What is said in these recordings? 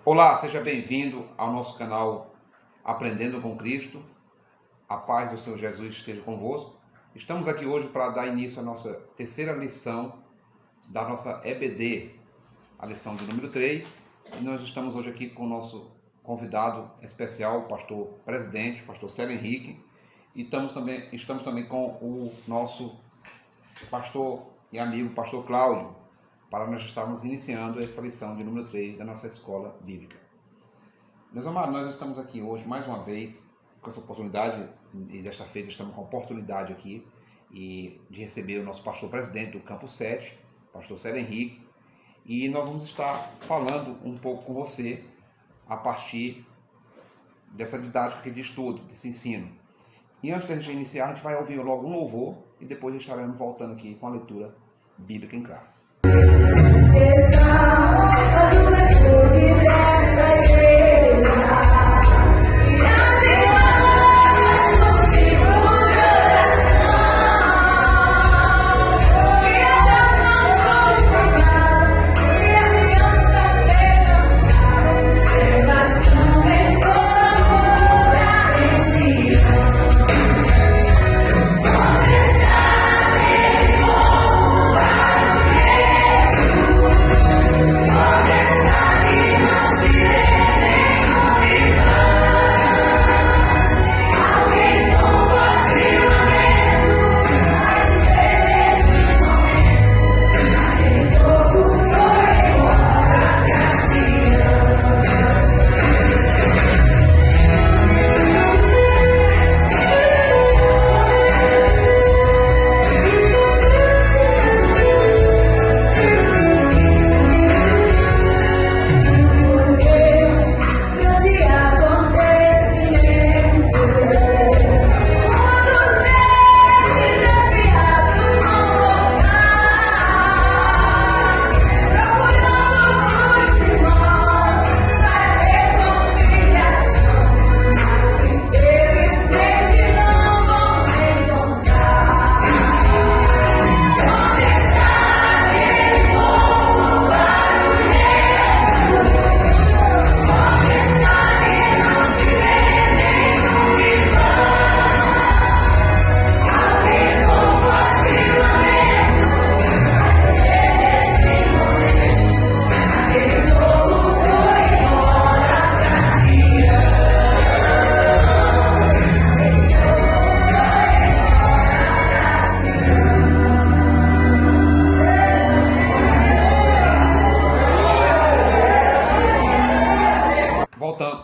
Olá, seja bem-vindo ao nosso canal Aprendendo com Cristo. A paz do Senhor Jesus esteja convosco. Estamos aqui hoje para dar início à nossa terceira lição da nossa EBD, a lição de número 3. E nós estamos hoje aqui com o nosso convidado especial, o pastor presidente, o pastor Célio Henrique. E estamos também com o nosso pastor e amigo, pastor Cláudio, para nós estarmos iniciando essa lição de número 3 da nossa escola bíblica. Meus amados, nós estamos aqui hoje, mais uma vez, com essa oportunidade, e desta feita estamos com a oportunidade aqui de receber o nosso pastor presidente do Campo 7, pastor Célio Henrique, e nós vamos estar falando um pouco com você a partir dessa didática aqui de estudo, desse ensino. E antes de a gente iniciar, a gente vai ouvir logo um louvor e depois estaremos voltando aqui com a leitura bíblica em classe.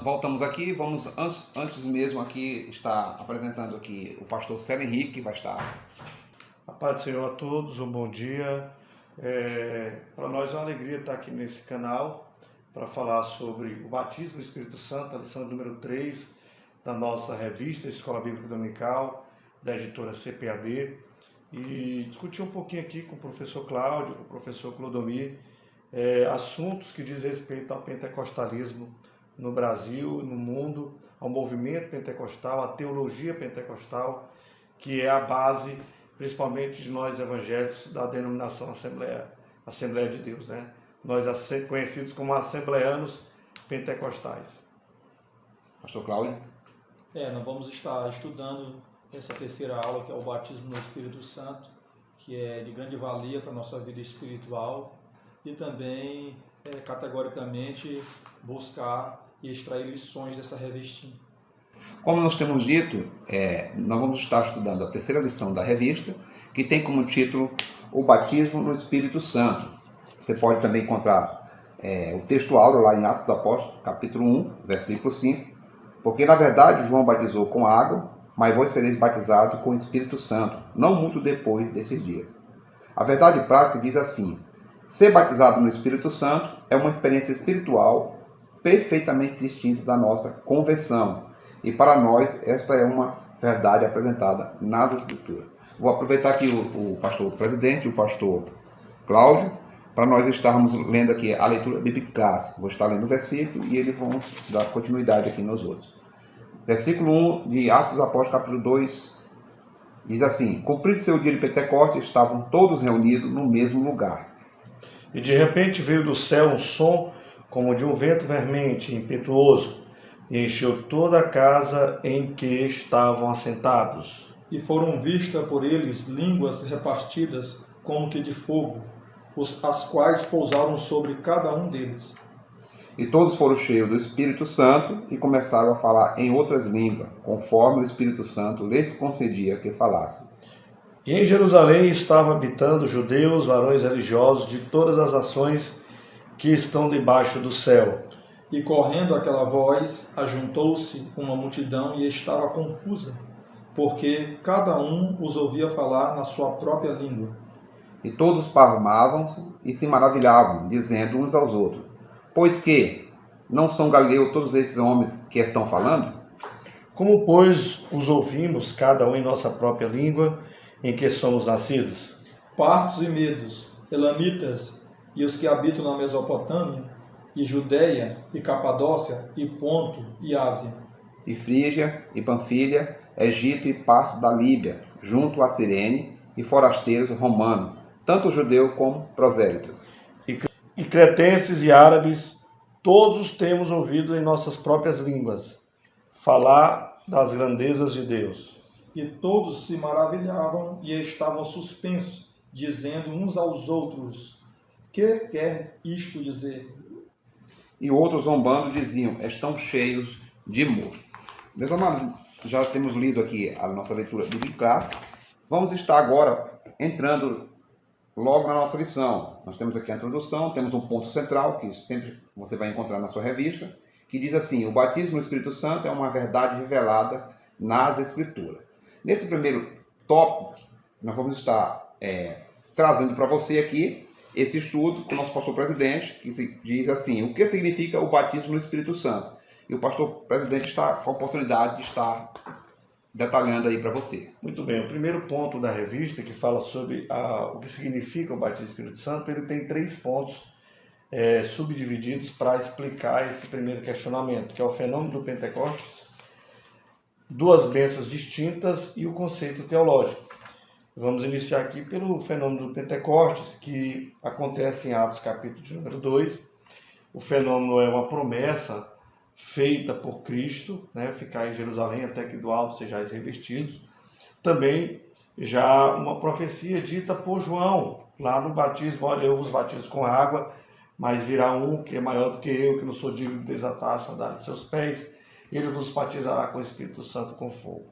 Voltamos aqui, vamos antes mesmo aqui estar apresentando aqui o pastor Célio Henrique, que vai estar. A paz do Senhor a todos, um bom dia. Para nós é uma alegria estar aqui nesse canal para falar sobre o batismo do Espírito Santo, a lição número 3 da nossa revista Escola Bíblica Dominical, da editora CPAD, e discutir um pouquinho aqui com o professor Cláudio, com o professor Clodomir, assuntos que diz respeito ao pentecostalismo no Brasil, no mundo, ao movimento pentecostal, à teologia pentecostal, que é a base, principalmente de nós evangélicos, da denominação Assembleia de Deus, né? Nós conhecidos como assembleanos pentecostais. Pastor Cláudio. Nós vamos estar estudando essa terceira aula, que é o batismo no Espírito Santo, que é de grande valia para a nossa vida espiritual, e também, categoricamente, buscar e extrair lições dessa revistinha. Como nós temos dito, nós vamos estar estudando a terceira lição da revista, que tem como título O Batismo no Espírito Santo. Você pode também encontrar o texto áureo lá em Atos dos Apóstolos, capítulo 1, versículo 5, porque na verdade João batizou com água, mas vós sereis batizados com o Espírito Santo, não muito depois desses dias. A verdade prática diz assim: ser batizado no Espírito Santo é uma experiência espiritual perfeitamente distinta da nossa conversão. E para nós, esta é uma verdade apresentada nas Escrituras. Vou aproveitar aqui o pastor presidente, o pastor Cláudio, para nós estarmos lendo aqui a leitura bíblica clássica. Vou estar lendo o versículo e eles vão dar continuidade aqui nos outros. Versículo 1 de Atos dos Apóstolos, capítulo 2, diz assim: cumprido seu dia de Pentecostes, estavam todos reunidos no mesmo lugar. E de repente veio do céu um som como de um vento vermente, impetuoso, e encheu toda a casa em que estavam assentados. E foram vistas por eles línguas repartidas como que de fogo, as quais pousaram sobre cada um deles. E todos foram cheios do Espírito Santo e começaram a falar em outras línguas, conforme o Espírito Santo lhes concedia que falassem. E em Jerusalém estavam habitando judeus, varões religiosos de todas as nações que estão debaixo do céu. E correndo aquela voz, ajuntou-se uma multidão e estava confusa, porque cada um os ouvia falar na sua própria língua. E todos pasmavam-se e se maravilhavam, dizendo uns aos outros: Pois que não são galileus todos esses homens que estão falando? Como, pois, os ouvimos, cada um em nossa própria língua, em que somos nascidos? Partos e medos, elamitas e os que habitam na Mesopotâmia, e Judéia, e Capadócia, e Ponto, e Ásia, E Frígia, e Panfilha, Egito e partes da Líbia, junto a Cirene, e forasteiros romanos, tanto judeu como prosélito. E cretenses e árabes, todos os temos ouvido em nossas próprias línguas falar das grandezas de Deus. E todos se maravilhavam e estavam suspensos, dizendo uns aos outros: Que quer isto dizer? E outros zombando diziam: Estão cheios de mosto. Meus amados, já temos lido aqui a nossa leitura bíblica. Vamos estar agora entrando logo na nossa lição. Nós temos aqui a introdução, temos um ponto central, que sempre você vai encontrar na sua revista, que diz assim: o batismo no Espírito Santo é uma verdade revelada nas Escrituras. Nesse primeiro tópico, nós vamos estar trazendo para você aqui esse estudo com o nosso pastor presidente, que diz assim: o que significa o batismo no Espírito Santo? E o pastor presidente está com a oportunidade de estar detalhando aí para você. Muito bem, o primeiro ponto da revista, que fala sobre o que significa o batismo no Espírito Santo, ele tem 3 pontos subdivididos para explicar esse primeiro questionamento, que é o fenômeno do Pentecostes, 2 bênçãos distintas e o conceito teológico. Vamos iniciar aqui pelo fenômeno do Pentecostes, que acontece em Atos capítulo de número 2. O fenômeno é uma promessa feita por Cristo, ficar em Jerusalém até que do alto sejais revestidos. Também já uma profecia dita por João, lá no batismo: olha, eu vos batizo com água, mas virá um que é maior do que eu, que não sou digno de desatar a sandália de seus pés, ele vos batizará com o Espírito Santo com fogo.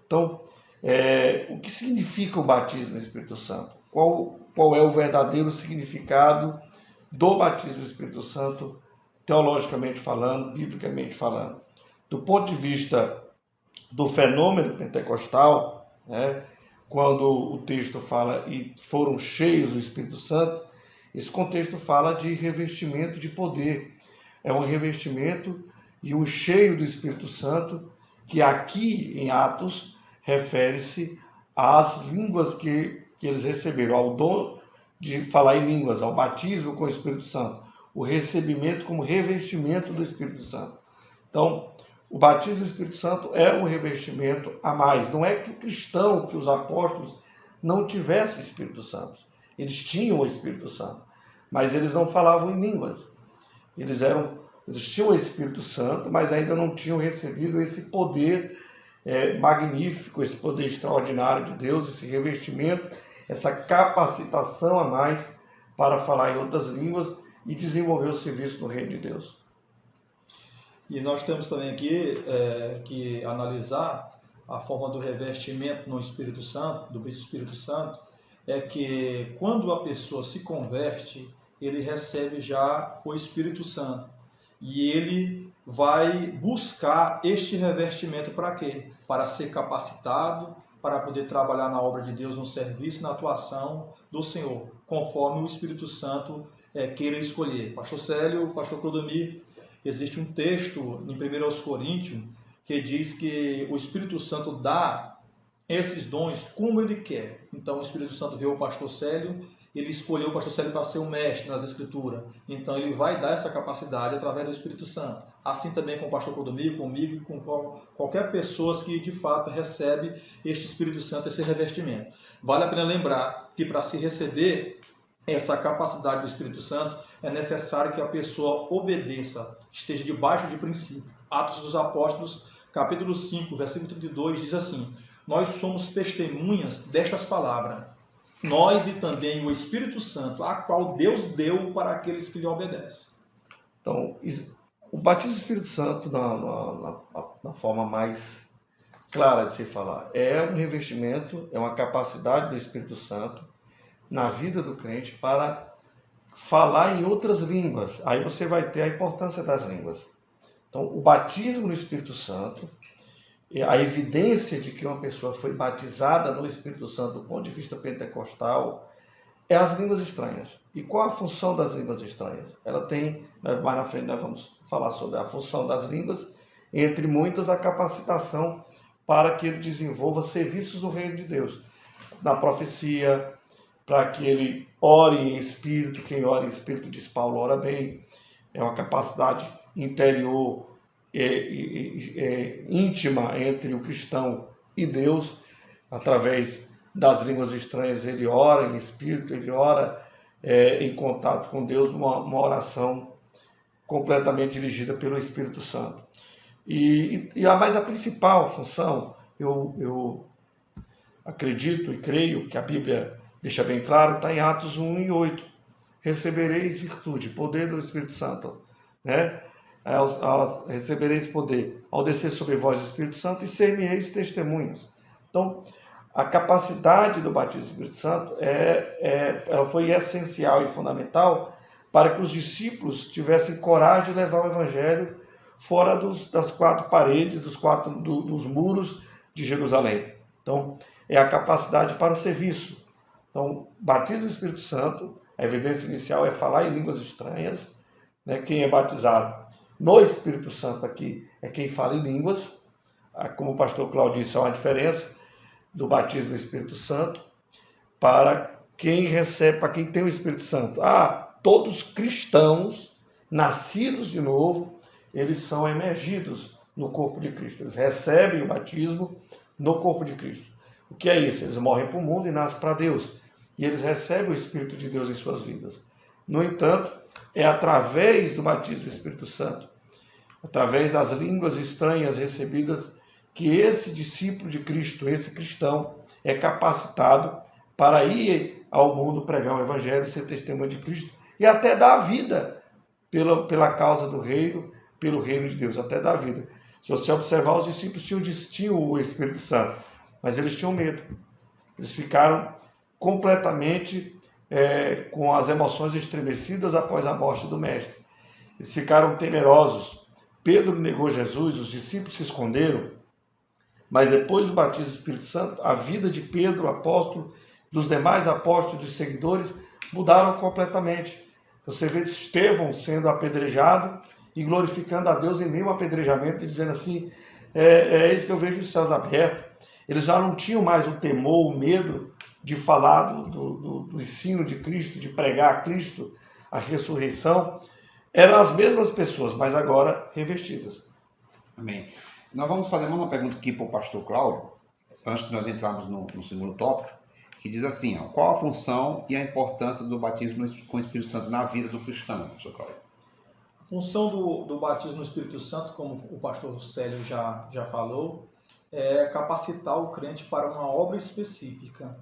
Então, o que significa o batismo no Espírito Santo? Qual é o verdadeiro significado do batismo no Espírito Santo, teologicamente falando, biblicamente falando? Do ponto de vista do fenômeno pentecostal, quando o texto fala e foram cheios do Espírito Santo, esse contexto fala de revestimento de poder. É um revestimento e um cheio do Espírito Santo, que aqui em Atos refere-se às línguas que eles receberam, ao dom de falar em línguas, ao batismo com o Espírito Santo, o recebimento como revestimento do Espírito Santo. Então, o batismo do Espírito Santo é um revestimento a mais. Não é que o cristão, que os apóstolos não tivessem o Espírito Santo. Eles tinham o Espírito Santo, mas eles não falavam em línguas. Eles tinham o Espírito Santo, mas ainda não tinham recebido esse poder magnífico, esse poder extraordinário de Deus, esse revestimento, essa capacitação a mais para falar em outras línguas e desenvolver o serviço do Reino de Deus. E nós temos também aqui que analisar a forma do revestimento no Espírito Santo, do Espírito Santo, é que quando a pessoa se converte, ele recebe já o Espírito Santo. E ele vai buscar este revestimento para quê? Para ser capacitado, para poder trabalhar na obra de Deus, no serviço, na atuação do Senhor, conforme o Espírito Santo queira escolher. Pastor Célio, Pastor Clodomir, existe um texto em 1 Coríntios que diz que o Espírito Santo dá esses dons como ele quer. Então o Espírito Santo viu o Pastor Célio, ele escolheu o Pastor Célio para ser um mestre nas Escrituras. Então ele vai dar essa capacidade através do Espírito Santo. Assim também com o Pastor Clodomir, comigo e com qualquer pessoa que de fato recebe este Espírito Santo, esse revestimento. Vale a pena lembrar que para se receber essa capacidade do Espírito Santo, é necessário que a pessoa obedeça, esteja debaixo de princípio. Atos dos Apóstolos, capítulo 5, versículo 32, diz assim: nós somos testemunhas destas palavras, nós e também o Espírito Santo, a qual Deus deu para aqueles que lhe obedecem. Então, o batismo do Espírito Santo, na forma mais clara de se falar, é um revestimento, é uma capacidade do Espírito Santo na vida do crente para falar em outras línguas. Aí você vai ter a importância das línguas. Então, o batismo no Espírito Santo, a evidência de que uma pessoa foi batizada no Espírito Santo do ponto de vista pentecostal, é as línguas estranhas. E qual a função das línguas estranhas? Ela tem, mais na frente nós vamos falar sobre a função das línguas, entre muitas a capacitação para que ele desenvolva serviços do reino de Deus. Na profecia, para que ele ore em espírito, quem ora em espírito, diz Paulo, ora bem. É uma capacidade interior, íntima entre o cristão e Deus. Através das línguas estranhas ele ora em espírito, ele ora em contato com Deus, uma oração completamente dirigida pelo Espírito Santo. Mas a principal função, eu acredito e creio que a Bíblia deixa bem claro, está em Atos 1 e 8. Recebereis virtude, poder do Espírito Santo, né? Recebereis poder ao descer sobre vós o Espírito Santo e ser-me-eis testemunhas. Então, a capacidade do batismo do Espírito Santo ela foi essencial e fundamental para que os discípulos tivessem coragem de levar o Evangelho fora das quatro paredes, dos muros de Jerusalém. Então, é a capacidade para o serviço. Então, batismo do Espírito Santo, a evidência inicial é falar em línguas estranhas, né? Quem é batizado no Espírito Santo aqui é quem fala em línguas. Como o pastor Cláudio disse, há uma diferença do batismo do Espírito Santo para quem recebe, para quem tem o Espírito Santo. Todos cristãos, nascidos de novo, eles são emergidos no corpo de Cristo. Eles recebem o batismo no corpo de Cristo. O que é isso? Eles morrem para o mundo e nascem para Deus. E eles recebem o Espírito de Deus em suas vidas. No entanto, é através do batismo do Espírito Santo, através das línguas estranhas recebidas, que esse discípulo de Cristo, esse cristão, é capacitado para ir ao mundo pregar o Evangelho, ser testemunha de Cristo e até dar a vida pela causa do reino, pelo reino de Deus, até dar a vida. Se você observar, os discípulos tinham o Espírito Santo, mas eles tinham medo. Eles ficaram completamente com as emoções estremecidas após a morte do Mestre. Eles ficaram temerosos. Pedro negou Jesus, os discípulos se esconderam, mas depois do batismo do Espírito Santo, a vida de Pedro, apóstolo, dos demais apóstolos e seguidores mudaram completamente. Você vê Estevão sendo apedrejado e glorificando a Deus em meio ao apedrejamento e dizendo assim, é isso que eu vejo os céus abertos. Eles já não tinham mais o temor, o medo de falar do ensino de Cristo, de pregar a Cristo, a ressurreição. Eram as mesmas pessoas, mas agora revestidas. Amém. Nós vamos fazer uma pergunta aqui para o pastor Cláudio, antes de nós entrarmos no segundo tópico, que diz assim, qual a função e a importância do batismo com o Espírito Santo na vida do cristão, pastor Cláudio? A função do batismo no Espírito Santo, como o pastor Célio já falou, é capacitar o crente para uma obra específica,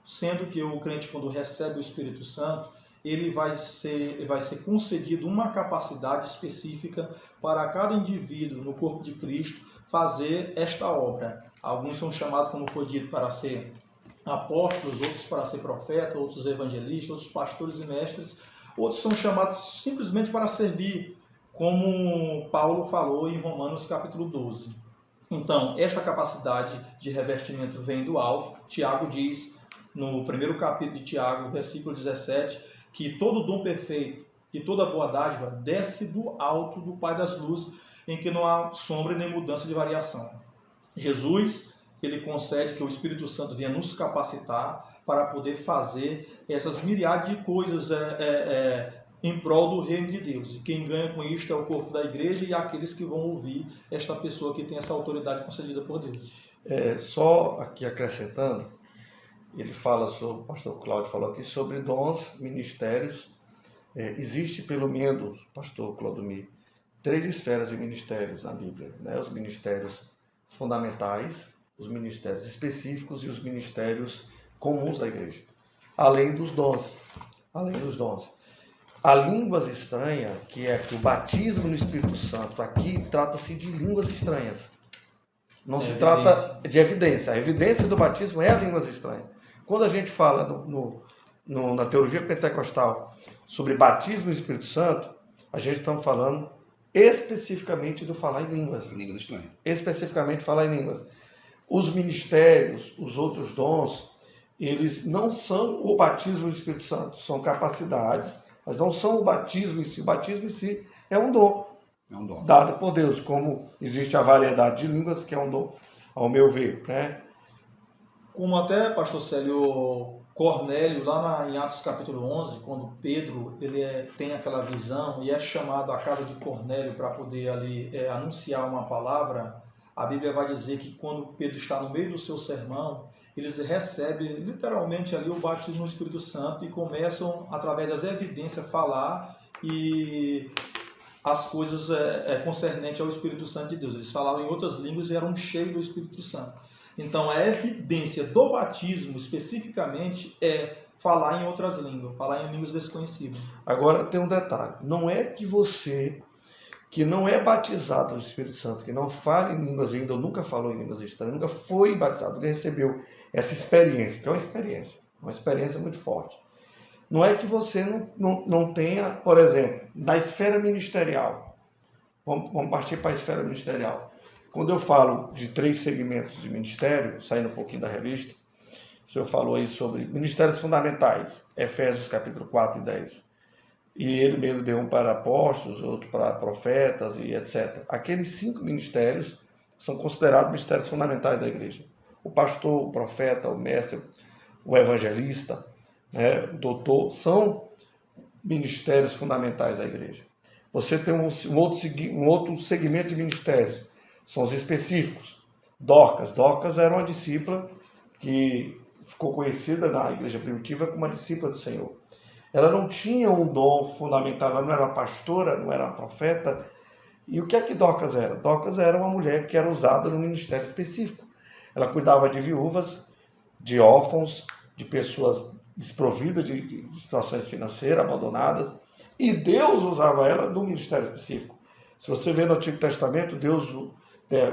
sendo que o crente, quando recebe o Espírito Santo, ele vai ser concedido uma capacidade específica para cada indivíduo no corpo de Cristo fazer esta obra. Alguns são chamados, como foi dito, para ser apóstolos, outros para ser profetas, outros evangelistas, outros pastores e mestres, outros são chamados simplesmente para servir, como Paulo falou em Romanos capítulo 12. Então, esta capacidade de revestimento vem do alto. Tiago diz, no primeiro capítulo de Tiago, versículo 17, que todo dom perfeito e toda boa dádiva desce do alto do Pai das luzes, em que não há sombra nem mudança de variação. Jesus, ele concede que o Espírito Santo venha nos capacitar para poder fazer essas miríades de coisas em prol do reino de Deus. E quem ganha com isto é o corpo da igreja e aqueles que vão ouvir esta pessoa que tem essa autoridade concedida por Deus. Só aqui acrescentando, ele fala sobre, o pastor Cláudio falou aqui, sobre dons, ministérios. Existe pelo menos, pastor Clodomir, 3 esferas de ministérios na Bíblia, né? Os ministérios fundamentais, os ministérios específicos e os ministérios comuns da igreja, além dos dons. A línguas estranhas, que é que o batismo no Espírito Santo, aqui trata-se de línguas estranhas. Não se trata de evidência. A evidência do batismo é a línguas estranhas. Quando a gente fala na teologia pentecostal sobre batismo no Espírito Santo, a gente está falando especificamente do falar em línguas. Línguas estranhas. Especificamente falar em línguas. Os ministérios, os outros dons, eles não são o batismo no Espírito Santo. São capacidades, mas não são o batismo em si. O batismo em si é um dom. É um dom Dado por Deus, como existe a variedade de línguas, que é um dom, ao meu ver, né? Como até, pastor Célio, Cornélio, lá em Atos capítulo 11, quando Pedro tem aquela visão e é chamado à casa de Cornélio para poder ali anunciar uma palavra, a Bíblia vai dizer que quando Pedro está no meio do seu sermão, eles recebem literalmente ali o batismo no Espírito Santo e começam, através das evidências, a falar e as coisas concernentes ao Espírito Santo de Deus. Eles falavam em outras línguas e eram cheios do Espírito Santo. Então, a evidência do batismo, especificamente, é falar em outras línguas, falar em línguas desconhecidas. Agora, tem um detalhe. Não é que você, que não é batizado no Espírito Santo, que não fala em línguas ainda, ou nunca falou em línguas estranhas, nunca foi batizado, nunca recebeu essa experiência, que é uma experiência muito forte. Não é que você não tenha, por exemplo, na esfera ministerial. Vamos partir para a esfera ministerial. Quando eu falo de 3 segmentos de ministério, saindo um pouquinho da revista, o senhor falou aí sobre ministérios fundamentais, Efésios capítulo 4 e 10. E ele mesmo deu um para apóstolos, outro para profetas e etc. Aqueles 5 ministérios são considerados ministérios fundamentais da igreja. O pastor, o profeta, o mestre, o evangelista, o doutor, são ministérios fundamentais da igreja. Você tem um outro segmento de ministérios, são os específicos. Dorcas era uma discípula que ficou conhecida na igreja primitiva como uma discípula do Senhor. Ela não tinha um dom fundamental, ela não era pastora, não era profeta. E o que é que Dorcas era? Dorcas era uma mulher que era usada no ministério específico. Ela cuidava de viúvas, de órfãos, de pessoas desprovidas de situações financeiras, abandonadas. E Deus usava ela no ministério específico. Se você vê no Antigo Testamento,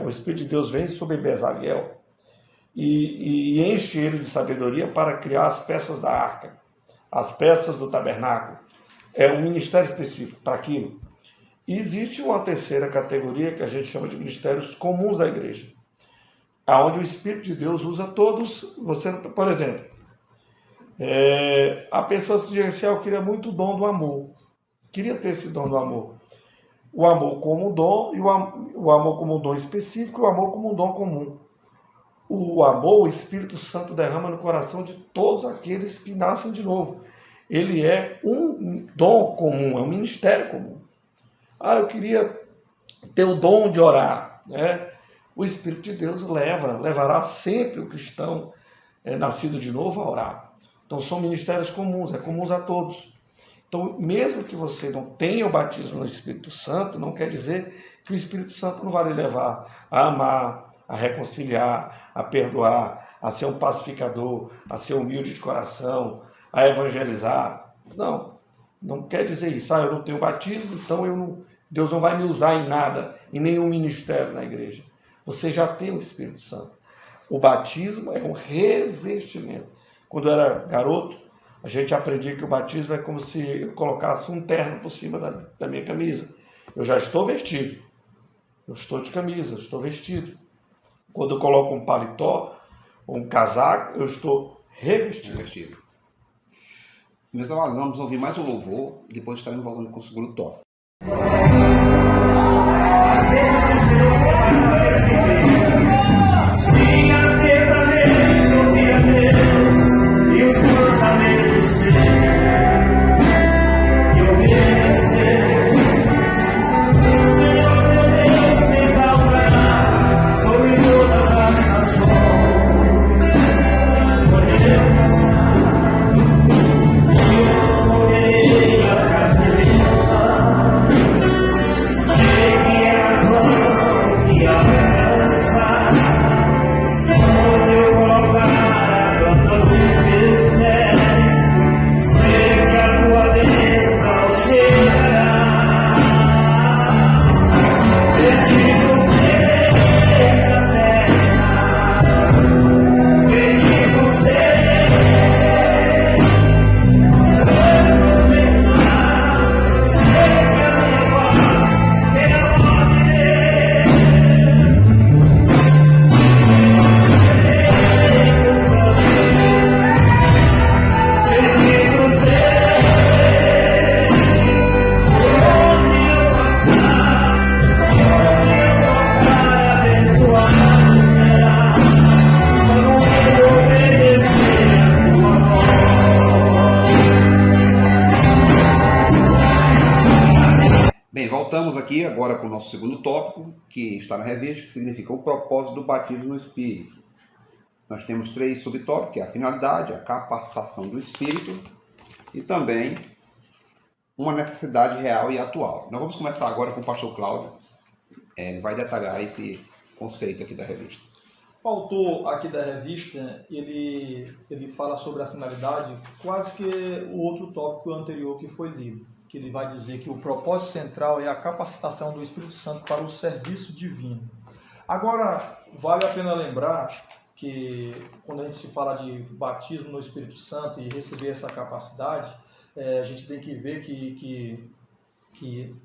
o Espírito de Deus vem sobre Bezaleel e enche ele de sabedoria para criar as peças da arca, as peças do tabernáculo. É um ministério específico para aquilo. E existe uma terceira categoria que a gente chama de ministérios comuns da igreja, onde o Espírito de Deus usa todos. Você, por exemplo, há pessoas que dizem assim, eu queria muito o dom do amor. Queria ter esse dom do amor. O amor como um dom, e o amor como um dom específico, e o amor como um dom comum. O amor, o Espírito Santo derrama no coração de todos aqueles que nascem de novo. Ele é um dom comum, é um ministério comum. Eu queria ter o dom de orar, né? O Espírito de Deus levará sempre o cristão nascido de novo a orar. Então são ministérios comuns, comuns a todos. Então, mesmo que você não tenha o batismo no Espírito Santo, não quer dizer que o Espírito Santo não vai lhe levar a amar, a reconciliar, a perdoar, a ser um pacificador, a ser humilde de coração, a evangelizar. Não quer dizer isso. Eu não tenho batismo, então Deus não vai me usar em nada, em nenhum ministério na igreja. Você já tem o Espírito Santo. O batismo é um revestimento. Quando eu era garoto, a gente aprendia que o batismo é como se eu colocasse um terno por cima da minha camisa. Eu já estou vestido. Eu estou de camisa, eu estou vestido. Quando eu coloco um paletó, um casaco, eu estou revestido. Meus amados, vamos ouvir mais um louvor e depois estaremos voltando com o segundo toque. Yeah. nosso segundo tópico, que está na revista, que significa o propósito do batismo no Espírito. Nós temos 3 subtópicos, que é a finalidade, a capacitação do Espírito e também uma necessidade real e atual. Nós vamos começar agora com o pastor Cláudio. Ele vai detalhar esse conceito aqui da revista. O autor aqui da revista, ele fala sobre a finalidade, quase que o outro tópico anterior que foi lido, que ele vai dizer que o propósito central é a capacitação do Espírito Santo para o serviço divino. Agora, vale a pena lembrar que quando a gente se fala de batismo no Espírito Santo e receber essa capacidade, a gente tem que ver que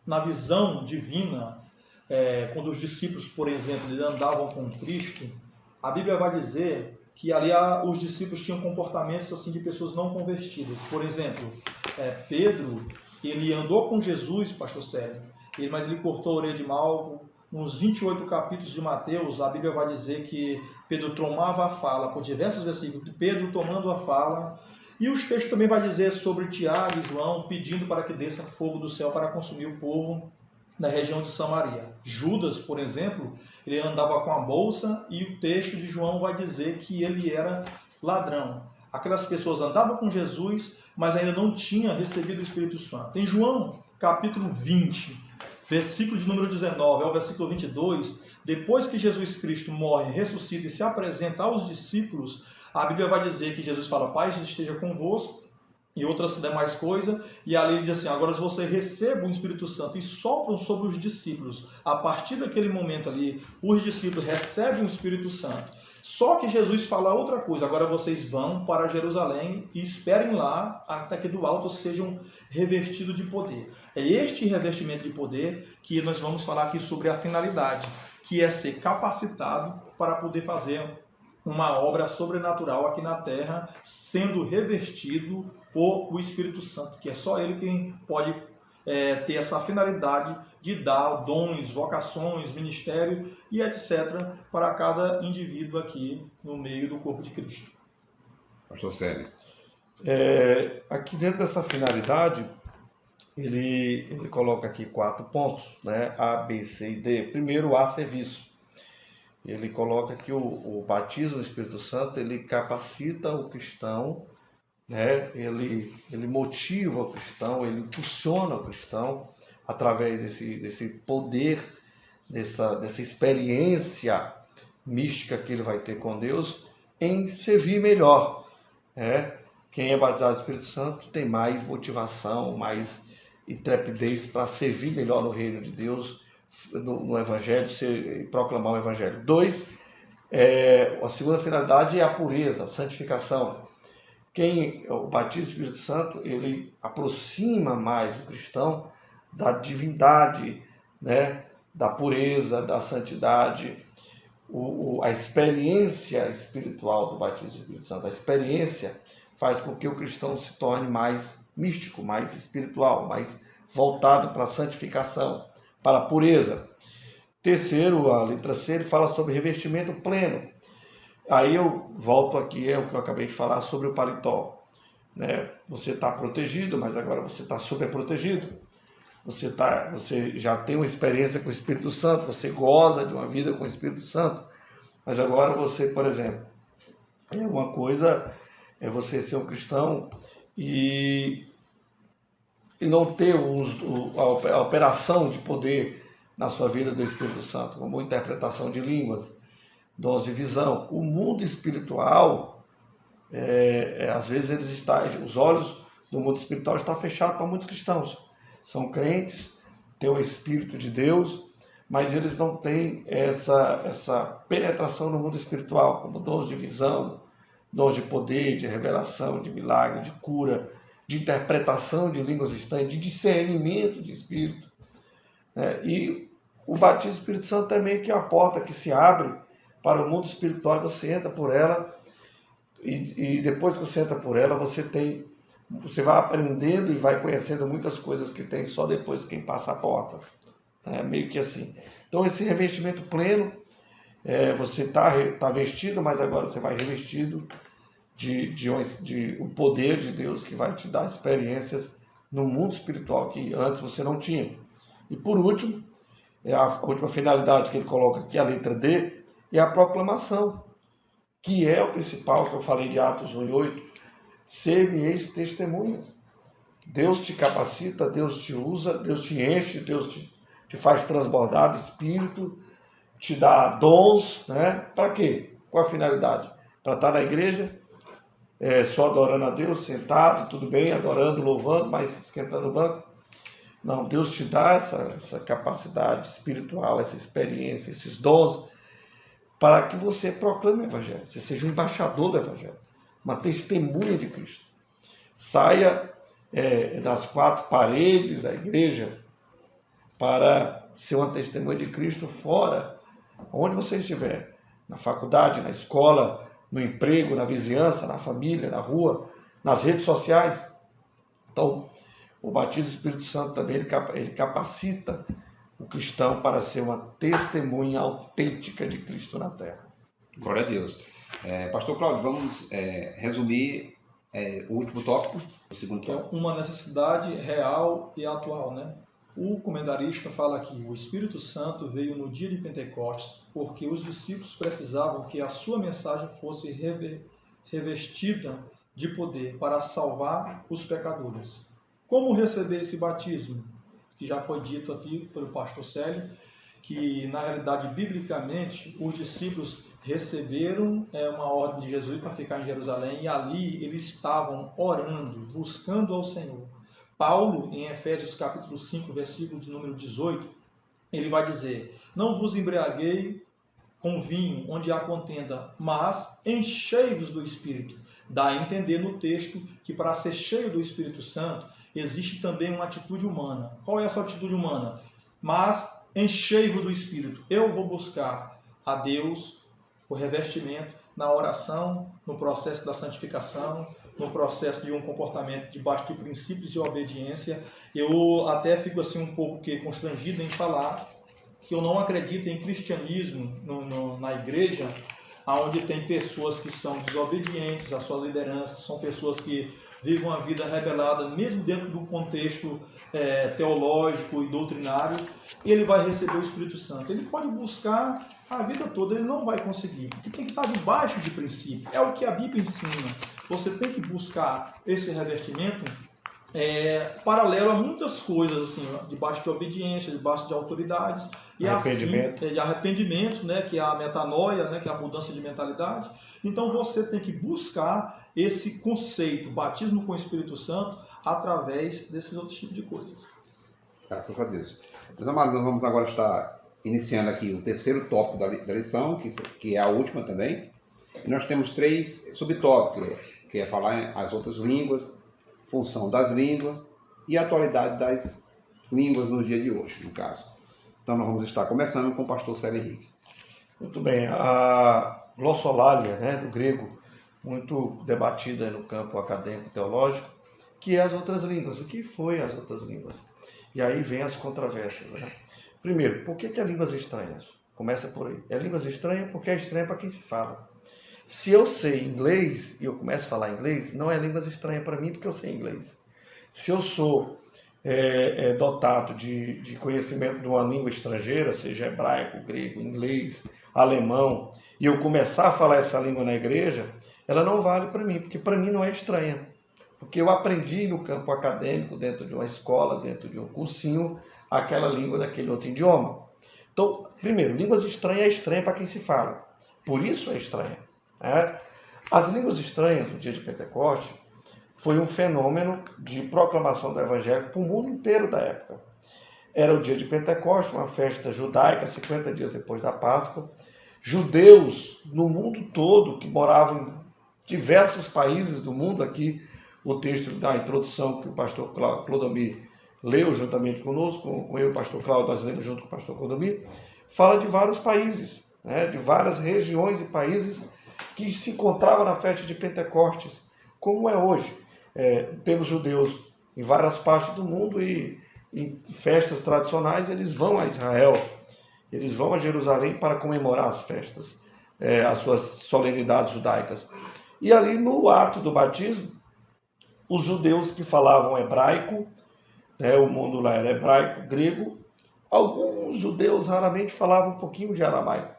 na visão divina, quando os discípulos, por exemplo, eles andavam com Cristo, a Bíblia vai dizer que ali os discípulos tinham comportamentos assim de pessoas não convertidas. Por exemplo, Pedro, ele andou com Jesus, pastor Sérgio, mas ele cortou a orelha de Malco. Nos 28 capítulos de Mateus, a Bíblia vai dizer que Pedro tomava a fala, por diversos versículos, Pedro tomando a fala. E os textos também vai dizer sobre Tiago e João pedindo para que desça fogo do céu para consumir o povo na região de Samaria. Judas, por exemplo, ele andava com a bolsa e o texto de João vai dizer que ele era ladrão. Aquelas pessoas andavam com Jesus, mas ainda não tinham recebido o Espírito Santo. Em João, capítulo 20, versículo de número 19 ao versículo 22, depois que Jesus Cristo morre, ressuscita e se apresenta aos discípulos, a Bíblia vai dizer que Jesus fala, Pai esteja convosco, e outras demais coisas, e ali ele diz assim, agora vocês recebam o Espírito Santo e sopram sobre os discípulos. A partir daquele momento ali, os discípulos recebem o Espírito Santo. Só que Jesus fala outra coisa, agora vocês vão para Jerusalém e esperem lá até que do alto sejam revestidos de poder. É este revestimento de poder que nós vamos falar aqui sobre a finalidade, que é ser capacitado para poder fazer uma obra sobrenatural aqui na terra, sendo revestido por o Espírito Santo, que é só ele quem pode ter essa finalidade de dar dons, vocações, ministério e etc. para cada indivíduo aqui no meio do corpo de Cristo. Pastor Sérgio. Aqui dentro dessa finalidade, ele coloca aqui 4 pontos, né? A, B, C e D. Primeiro, A, serviço. Ele coloca que o batismo do Espírito Santo, ele capacita o cristão, né? Ele motiva o cristão, ele impulsiona o cristão através desse poder, dessa experiência mística que ele vai ter com Deus, em servir melhor. Quem é batizado no Espírito Santo tem mais motivação, mais intrepidez para servir melhor no reino de Deus, no Evangelho, proclamar o Evangelho. 2, a segunda finalidade é a pureza, a santificação. O batismo do Espírito Santo, ele aproxima mais o cristão da divindade, né? Da pureza, da santidade. A experiência espiritual do batismo do Espírito Santo, a experiência faz com que o cristão se torne mais místico, mais espiritual, mais voltado para a santificação, para a pureza. Terceiro, a letra C, ele fala sobre revestimento pleno. Aí eu volto aqui, o que eu acabei de falar sobre o paletó. Né? Você está protegido, mas agora você está super protegido. Você já tem uma experiência com o Espírito Santo, você goza de uma vida com o Espírito Santo. Mas agora você, por exemplo, uma coisa é você ser um cristão e não ter a operação de poder na sua vida do Espírito Santo, como interpretação de línguas, dons de visão. O mundo espiritual, às vezes os olhos do mundo espiritual estão fechados para muitos cristãos. São crentes, têm o Espírito de Deus, mas eles não têm essa penetração no mundo espiritual, como dons de visão, dons de poder, de revelação, de milagre, de cura, de interpretação de línguas estranhas, de discernimento de espírito. E o batismo do Espírito Santo é meio que a porta que se abre para o mundo espiritual, e você entra por ela, e depois que você entra por ela, você vai aprendendo e vai conhecendo muitas coisas que tem só depois de quem passa a porta. Meio que assim. Então esse revestimento pleno, você está vestido, mas agora você vai revestido de um poder de Deus que vai te dar experiências no mundo espiritual que antes você não tinha. E por último, a última finalidade que ele coloca aqui, a letra D, é a proclamação, que é o principal, que eu falei de Atos 1:8, ser-me-eis testemunhas. Deus te capacita, Deus te usa, Deus te enche, Deus te faz transbordar do Espírito, te dá dons, né? Para quê? Qual a finalidade? Para estar na igreja, só adorando a Deus, sentado, tudo bem, adorando, louvando, mas esquentando o banco? Não, Deus te dá essa capacidade espiritual, essa experiência, esses dons, para que você proclame o Evangelho, você seja um embaixador do Evangelho, uma testemunha de Cristo. Saia das quatro paredes da igreja para ser uma testemunha de Cristo fora, onde você estiver, na faculdade, na escola, no emprego, na vizinhança, na família, na rua, nas redes sociais. Então, o batismo do Espírito Santo também ele capacita o cristão para ser uma testemunha autêntica de Cristo na terra. Glória a Deus. Pastor Cláudio, vamos resumir o último tópico, o segundo tópico. Que é uma necessidade real e atual, né? O comentarista fala aqui: o Espírito Santo veio no dia de Pentecostes porque os discípulos precisavam que a sua mensagem fosse revestida de poder para salvar os pecadores. Como receber esse batismo? Que já foi dito aqui pelo pastor Célio, que na realidade, biblicamente, os discípulos receberam uma ordem de Jesus para ficar em Jerusalém, e ali eles estavam orando, buscando ao Senhor. Paulo, em Efésios capítulo 5, versículo de número 18, ele vai dizer: não vos embriaguei com vinho, onde há contenda, mas enchei-vos do Espírito. Dá a entender no texto que para ser cheio do Espírito Santo, existe também uma atitude humana. Qual é essa atitude humana? Mas enchei-vos do Espírito. Eu vou buscar a Deus, o revestimento, na oração, no processo da santificação, no processo de um comportamento debaixo de princípios de obediência. Eu até fico assim um pouco constrangido em falar que eu não acredito em cristianismo na igreja, onde tem pessoas que são desobedientes à sua liderança, são pessoas que vivem uma vida rebelada, mesmo dentro do contexto teológico e doutrinário, e ele vai receber o Espírito Santo. Ele pode buscar a vida toda, ele não vai conseguir, porque tem que estar debaixo de princípio. É o que a Bíblia ensina. Você tem que buscar esse revestimento paralelo a muitas coisas, assim, debaixo de obediência, debaixo de autoridades, e arrependimento. Assim, de arrependimento, né, que é a metanoia, né, que é a mudança de mentalidade. Então você tem que buscar esse conceito, batismo com o Espírito Santo, através desses outros tipos de coisas. Graças a Deus. Meus amados, nós vamos agora estar iniciando aqui o terceiro tópico da lição, que é a última também. E nós temos 3 subtópicos, que é falar as outras línguas, função das línguas e a atualidade das línguas no dia de hoje, no caso. Então nós vamos estar começando com o pastor Célio Henrique. Muito bem. A glossolalia, né, do grego, muito debatida no campo acadêmico teológico, que é as outras línguas. O que foi as outras línguas? E aí vem as controvérsias, né? Primeiro, por que é línguas estranhas? Começa por aí. É línguas estranhas porque é estranha para quem se fala. Se eu sei inglês e eu começo a falar inglês, não é línguas estranhas para mim porque eu sei inglês. Se eu sou dotado de conhecimento de uma língua estrangeira, seja hebraico, grego, inglês, alemão, e eu começar a falar essa língua na igreja, ela não vale para mim, porque para mim não é estranha. Porque eu aprendi no campo acadêmico, dentro de uma escola, dentro de um cursinho, aquela língua daquele outro idioma. Então, primeiro, línguas estranhas é estranha para quem se fala. Por isso é estranha. As línguas estranhas no dia de Pentecostes foi um fenômeno de proclamação do Evangelho para o mundo inteiro da época. Era o dia de Pentecostes, uma festa judaica, 50 dias depois da Páscoa. Judeus no mundo todo, que moravam em diversos países do mundo, aqui o texto da introdução que o pastor Clodomir leu juntamente conosco, com eu e o pastor Cláudio, nós lemos junto com o pastor Clodomir, fala de vários países, de várias regiões e países que se encontravam na festa de Pentecostes, como é hoje. Temos judeus em várias partes do mundo e em festas tradicionais eles vão a Israel, eles vão a Jerusalém para comemorar as festas, as suas solenidades judaicas. E ali no ato do batismo, os judeus que falavam hebraico, o mundo lá era hebraico, grego, alguns judeus raramente falavam um pouquinho de aramaico.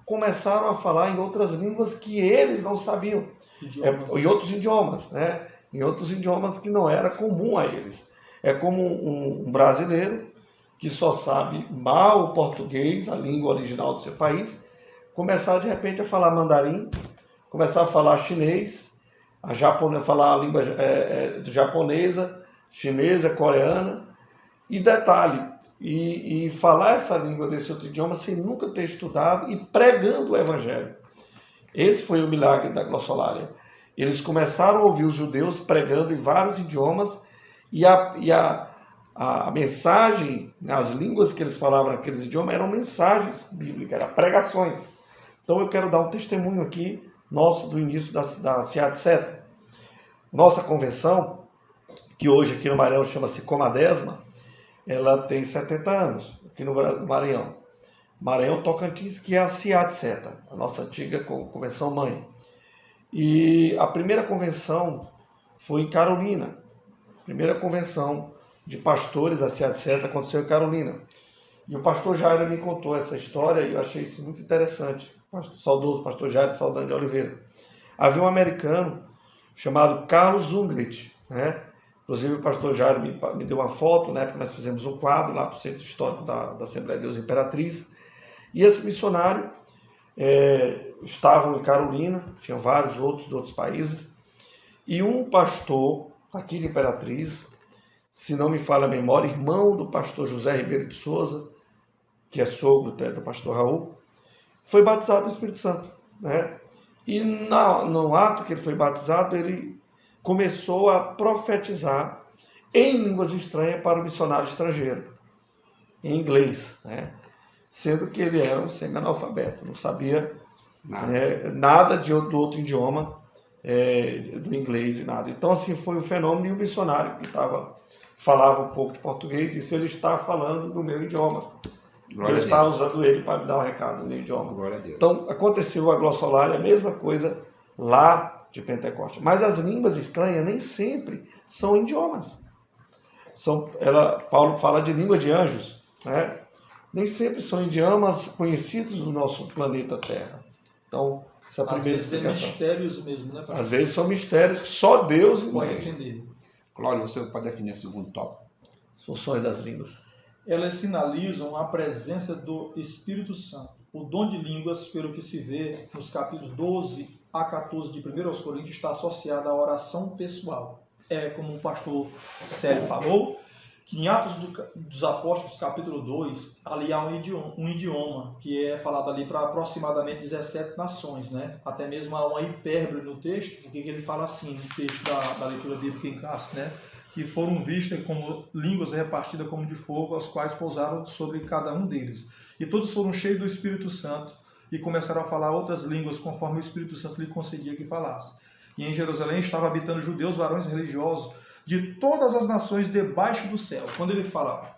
Começaram a falar em outras línguas que eles não sabiam, em outros idiomas, né? Em outros idiomas que não era comum a eles. É como um brasileiro que só sabe mal o português, a língua original do seu país, começar de repente a falar mandarim, começar a falar chinês, falar a língua japonesa, chinesa, coreana, e detalhe, e falar essa língua desse outro idioma sem nunca ter estudado e pregando o evangelho. Esse foi o milagre da glossolalia. Eles começaram a ouvir os judeus pregando em vários idiomas e a mensagem, as línguas que eles falavam naqueles idiomas eram mensagens bíblicas, eram pregações. Então eu quero dar um testemunho aqui nosso do início da Seat Seta. Nossa convenção, que hoje aqui no Maranhão chama-se Comadesma, ela tem 70 anos, aqui no Maranhão. Maranhão Tocantins, que é a Seat Seta, a nossa antiga convenção mãe. E a primeira convenção foi em Carolina. A primeira convenção de pastores da Seat Seta aconteceu em Carolina. E o pastor Jairo me contou essa história e eu achei isso muito interessante. O saudoso pastor Jairo Saldanha de Oliveira. Havia um americano chamado Carlos Ungrit, né? Inclusive o pastor Jairo me deu uma foto, né? Porque nós fizemos um quadro lá para o Centro Histórico da Assembleia de Deus Imperatriz. E esse missionário estavam em Carolina, tinha vários outros de outros países, e um pastor aqui de Imperatriz, se não me falha a memória, irmão do pastor José Ribeiro de Souza, que é sogro do pastor Raul, foi batizado no Espírito Santo, né? E no ato que ele foi batizado, ele começou a profetizar em línguas estranhas para o missionário estrangeiro, em inglês, né? Sendo que ele era um semi-analfabeto, não sabia nada do outro idioma, do inglês e nada. Então, assim, foi um fenômeno, e o missionário que falava um pouco de português disse: ele está falando no meu idioma. Eu estava usando ele para me dar um recado no meu idioma. Glória a Deus. Então, aconteceu a glossolalia, a mesma coisa lá de Pentecoste. Mas as línguas estranhas nem sempre são idiomas. Paulo fala de língua de anjos, né? Nem sempre são idiomas conhecidos do nosso planeta Terra. Então, essa é a primeira explicação. Às vezes é mistérios mesmo, né? Às vezes são mistérios que só Deus pode entender. Cláudio, você pode definir o segundo tópico. As funções das línguas. Elas sinalizam a presença do Espírito Santo. O dom de línguas, pelo que se vê nos capítulos 12 a 14 de 1 Coríntios, está associado à oração pessoal. Como o pastor Célio falou, que em Atos dos Apóstolos, capítulo 2, ali há um idioma que é falado ali para aproximadamente 17 nações, né? Até mesmo há uma hipérbole no texto, porque ele fala assim, no texto da leitura bíblica em Cássio, né? Que foram vistas como línguas repartidas como de fogo, as quais pousaram sobre cada um deles. E todos foram cheios do Espírito Santo e começaram a falar outras línguas conforme o Espírito Santo lhe concedia que falasse. E em Jerusalém estavam habitando judeus, varões religiosos, de todas as nações debaixo do céu. Quando ele fala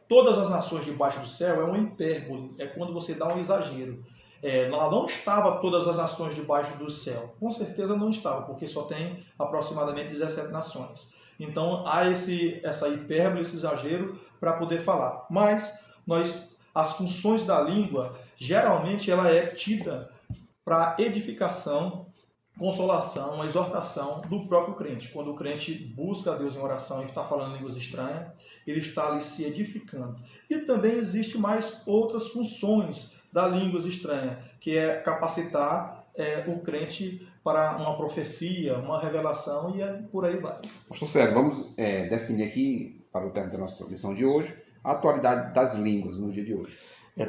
todas as nações debaixo do céu, é uma hipérbole, é quando você dá um exagero. Não estava todas as nações debaixo do céu. Com certeza não estava, porque só tem aproximadamente 17 nações. Então há essa hipérbole, esse exagero para poder falar. Mas as funções da língua, geralmente ela é tida para edificação, consolação, exortação do próprio crente. Quando o crente busca a Deus em oração e está falando línguas estranhas, ele está ali se edificando. E também existe mais outras funções da língua estranha, que é capacitar o crente para uma profecia, uma revelação e por aí vai. Pastor Célio, vamos definir aqui, para o término da nossa lição de hoje, a atualidade das línguas no dia de hoje.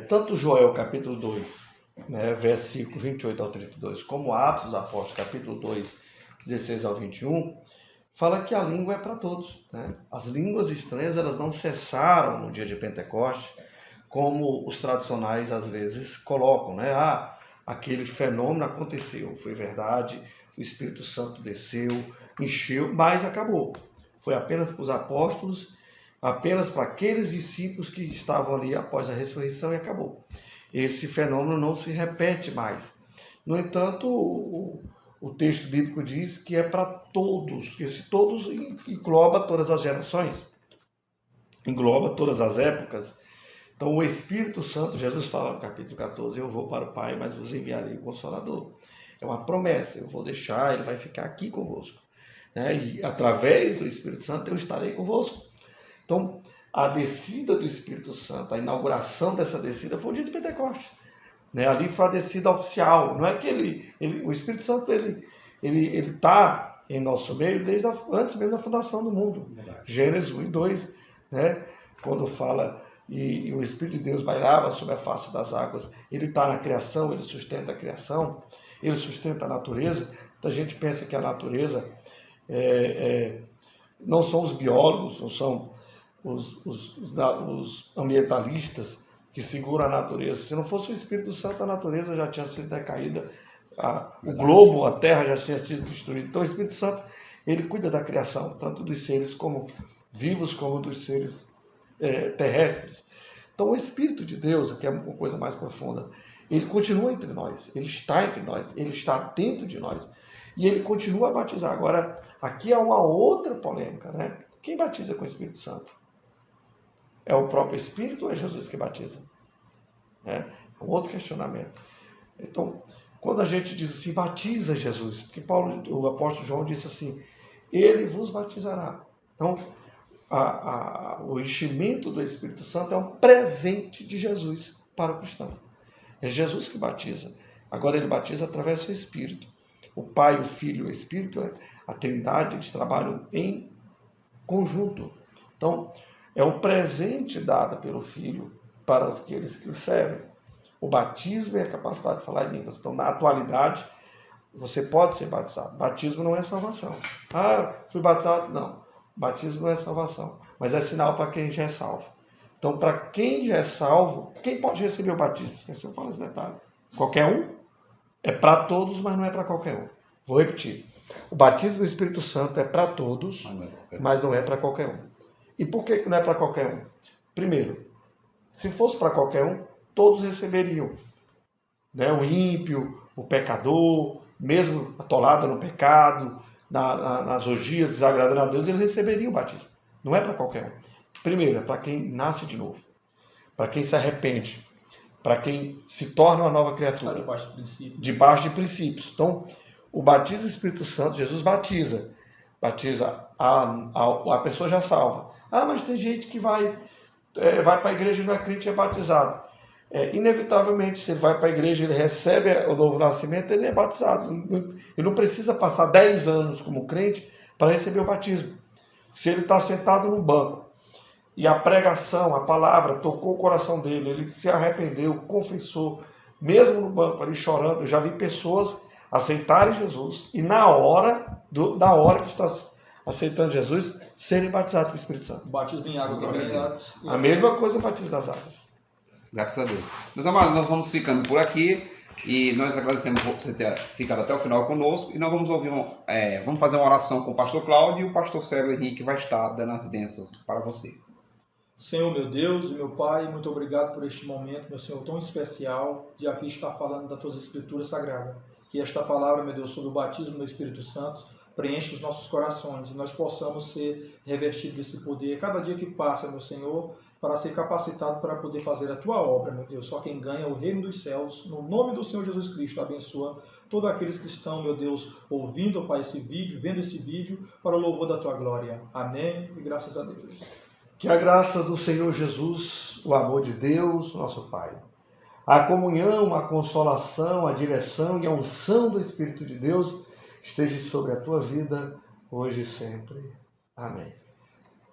Tanto Joel, capítulo 2, né, versículo 28 ao 32, como Atos dos Apóstolos, capítulo 2, 16 ao 21, fala que a língua é para todos, né? As línguas estranhas, elas não cessaram no dia de Pentecoste, como os tradicionais às vezes colocam, né? Aquele fenômeno aconteceu, foi verdade, o Espírito Santo desceu, encheu, mas acabou. Foi apenas para os apóstolos, apenas para aqueles discípulos que estavam ali após a ressurreição e acabou. Esse fenômeno não se repete mais. No entanto, o texto bíblico diz que é para todos. Esse todos engloba todas as gerações, engloba todas as épocas. Então o Espírito Santo, Jesus fala no capítulo 14, eu vou para o Pai, mas vos enviarei o Consolador. É uma promessa, eu vou deixar, ele vai ficar aqui convosco. Né? E através do Espírito Santo eu estarei convosco. Então a descida do Espírito Santo, a inauguração dessa descida foi o dia de Pentecostes. Né? Ali foi a descida oficial. Não é que o Espírito Santo ele está em nosso meio desde antes mesmo da fundação do mundo. Verdade. Gênesis 1 e 2, né? Quando fala e o Espírito de Deus bailava sobre a face das águas, ele está na criação, ele sustenta a criação, ele sustenta a natureza. Muita gente pensa que a natureza não são os biólogos, não são os ambientalistas que seguram a natureza. Se não fosse o Espírito Santo, a natureza já tinha sido decaída, o globo, a terra já tinha sido destruída. Então o Espírito Santo, ele cuida da criação, tanto dos seres como vivos, como dos seres terrestres. Então o Espírito de Deus, que é uma coisa mais profunda, ele continua entre nós, ele está entre nós, ele está dentro de nós. E ele continua a batizar. Agora, aqui há uma outra polêmica, né? Quem batiza com o Espírito Santo? É o próprio Espírito ou é Jesus que batiza? É um outro questionamento. Então, quando a gente diz assim, batiza Jesus, porque o apóstolo João disse assim, ele vos batizará. Então, o enchimento do Espírito Santo é um presente de Jesus para o cristão. É Jesus que batiza. Agora ele batiza através do seu Espírito. O Pai, o Filho e o Espírito, a Trindade, eles trabalham em conjunto. Então, é um presente dado pelo Filho para aqueles que o servem. O batismo é a capacidade de falar em línguas. Então, na atualidade, você pode ser batizado. Batismo não é salvação. Fui batizado? Não. Batismo não é salvação, mas é sinal para quem já é salvo. Então, para quem já é salvo, quem pode receber o batismo? Esqueci de falar esse detalhe. Qualquer um? É para todos, mas não é para qualquer um. Vou repetir. O batismo do Espírito Santo é para todos, mas não é para qualquer um. E por que não é para qualquer um? Primeiro, se fosse para qualquer um, todos receberiam. Né? O ímpio, o pecador, mesmo atolado no pecado, nas orgias, desagradando a Deus, ele receberia o batismo. Não é para qualquer um. Primeiro, é para quem nasce de novo, para quem se arrepende, para quem se torna uma nova criatura, debaixo de princípios. Então, o batismo do Espírito Santo, Jesus batiza a pessoa já salva. Mas tem gente que vai para a igreja e não é crente e é batizado. Inevitavelmente, se ele vai para a igreja, ele recebe o novo nascimento, ele é batizado. Ele não precisa passar 10 anos como crente para receber o batismo. Se ele está sentado no banco e a pregação, a palavra tocou o coração dele, ele se arrependeu, confessou, mesmo no banco ali chorando, eu já vi pessoas aceitarem Jesus e na hora que está aceitando Jesus, serem batizados com o Espírito Santo. Batismo em água também. A mesma coisa o batismo das águas. Graças a Deus. Meus amados, nós vamos ficando por aqui e nós agradecemos por você ter ficado até o final conosco e nós vamos vamos fazer uma oração com o pastor Cláudio e o pastor Célio Henrique vai estar dando as bênçãos para você. Senhor, meu Deus e meu Pai, muito obrigado por este momento, meu Senhor, tão especial de aqui estar falando das Tuas Escrituras Sagradas. Que esta palavra, meu Deus, sobre o batismo do Espírito Santo, preenche os nossos corações e nós possamos ser revestidos desse poder cada dia que passa, meu Senhor, para ser capacitado para poder fazer a Tua obra, meu Deus. Só quem ganha o reino dos céus, no nome do Senhor Jesus Cristo, abençoa todos aqueles que estão, meu Deus, ouvindo, Pai, esse vídeo, vendo esse vídeo, para o louvor da Tua glória. Amém e graças a Deus. Que a graça do Senhor Jesus, o amor de Deus, nosso Pai, a comunhão, a consolação, a direção e a unção do Espírito de Deus esteja sobre a tua vida, hoje e sempre. Amém.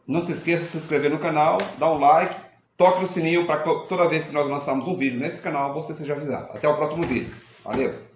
Não se esqueça de se inscrever no canal, dar um like, toque no sininho para toda vez que nós lançarmos um vídeo nesse canal, você seja avisado. Até o próximo vídeo. Valeu!